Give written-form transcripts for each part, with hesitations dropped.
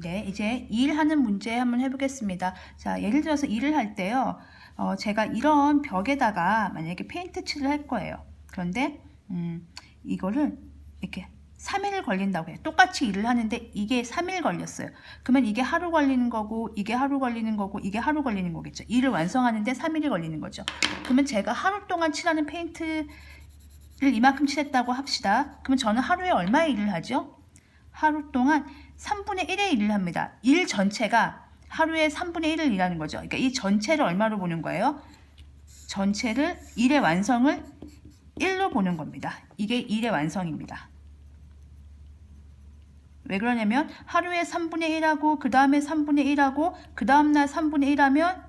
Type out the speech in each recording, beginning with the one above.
네, 이제 일하는 문제 한번 해보겠습니다. 자, 예를 들어서 일을 할 때요. 제가 이런 벽에다가 만약에 페인트 칠을 할 거예요. 그런데 이거를 이렇게 3일 걸린다고 해요. 똑같이 일을 하는데 이게 3일 걸렸어요. 그러면 이게 하루 걸리는 거고 이게 하루 걸리는 거고 이게 하루 걸리는 거겠죠. 일을 완성하는데 3일이 걸리는 거죠. 그러면 제가 하루 동안 칠하는 페인트를 이만큼 칠했다고 합시다. 그러면 저는 하루에 얼마의 일을 하죠? 하루 동안 3분의 1의 일을 합니다. 일 전체가 하루에 3분의 1을 일하는 거죠. 그러니까 이 전체를 얼마로 보는 거예요? 전체를 일의 완성을 1로 보는 겁니다. 이게 일의 완성입니다. 왜 그러냐면 하루에 3분의 1하고 그 다음에 3분의 1하고 그 다음날 3분의 1하면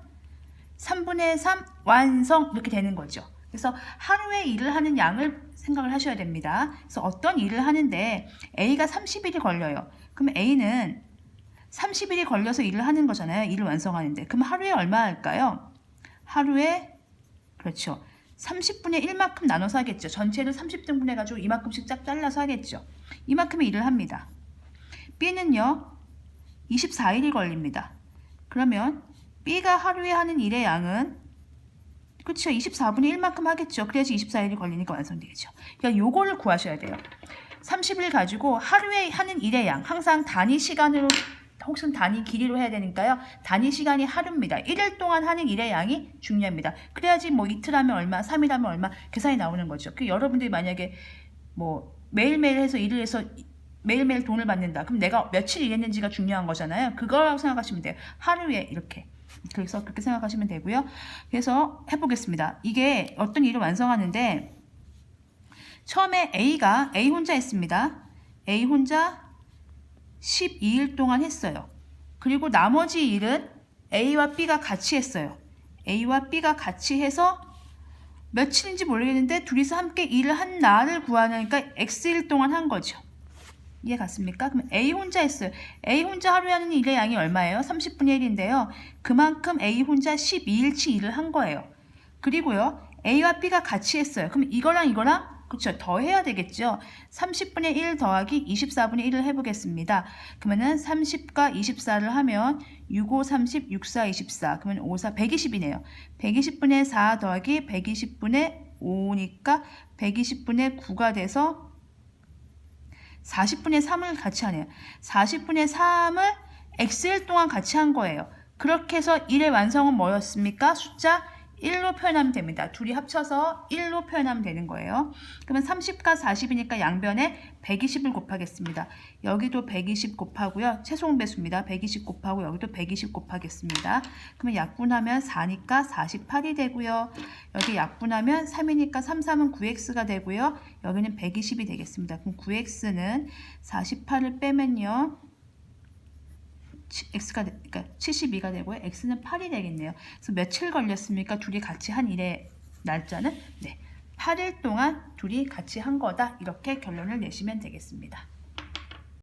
3분의 3 완성 이렇게 되는 거죠. 그래서 하루에 일을 하는 양을 생각을 하셔야 됩니다. 그래서 어떤 일을 하는데 A가 30일이 걸려요. 그럼 A는 30일이 걸려서 일을 하는 거잖아요. 일을 완성하는데. 그럼 하루에 얼마 할까요? 하루에 그렇죠. 30분의 1만큼 나눠서 하겠죠. 전체를 30등분 해가지고 이만큼씩 쫙 잘라서 하겠죠. 이만큼의 일을 합니다. B는요. 24일이 걸립니다. 그러면 B가 하루에 하는 일의 양은 그렇죠. 24분의 1만큼 하겠죠. 그래야지 24일이 걸리니까 완성되겠죠. 그러니까 요거를 구하셔야 돼요. 30일 가지고 하루에 하는 일의 양 항상 단위 시간으로 혹은 단위 길이로 해야 되니까요. 단위 시간이 하루입니다. 1일 동안 하는 일의 양이 중요합니다. 그래야지 뭐 이틀 하면 얼마, 3일 하면 얼마 계산이 나오는 거죠. 그 여러분들이 만약에 뭐 매일매일 해서 일을 해서 매일매일 돈을 받는다. 그럼 내가 며칠 일했는지가 중요한 거잖아요. 그거라고 생각하시면 돼요. 하루에 이렇게. 그래서 그렇게 생각하시면 되고요. 그래서 해보겠습니다. 이게 어떤 일을 완성하는데 처음에 A 혼자 했습니다. A 혼자 12일 동안 했어요. 그리고 나머지 일은 A와 B가 같이 했어요. A와 B가 같이 해서 며칠인지 모르겠는데 둘이서 함께 일을 한 날을 구하니까 X일 동안 한 거죠. 이해 갔습니까? 그럼 A 혼자 했어요. A 혼자 하루에 하는 일의 양이 얼마예요? 30분의 1인데요. 그만큼 A 혼자 12일치 일을 한 거예요. 그리고요. A와 B가 같이 했어요. 그럼 이거랑 그렇죠. 더 해야 되겠죠. 30분의 1 더하기 24분의 1을 해보겠습니다. 그러면은 30과 24를 하면 6, 5, 30, 6, 4, 24. 그러면 5, 4, 120이네요. 120분의 4 더하기 120분의 5니까 120분의 9가 돼서 40분의 3을 같이 하네요. 40분의 3을 X일 동안 같이 한 거예요. 그렇게 해서 1의 완성은 뭐였습니까? 숫자 1로 표현하면 됩니다. 둘이 합쳐서 1로 표현하면 되는 거예요. 그러면 30과 40이니까 양변에 120을 곱하겠습니다. 여기도 120 곱하고요. 최종 배수입니다. 120 곱하고 여기도 120 곱하겠습니다. 그러면 약분하면 4니까 48이 되고요. 여기 약분하면 3이니까 3, 3은 9x가 되고요. 여기는 120이 되겠습니다. 그럼 9x는 48을 빼면요. x가 그러니까 72가 되고요. x는 8이 되겠네요. 그래서 며칠 걸렸습니까? 둘이 같이 한 일의 날짜는 8일 동안 둘이 같이 한 거다. 이렇게 결론을 내시면 되겠습니다.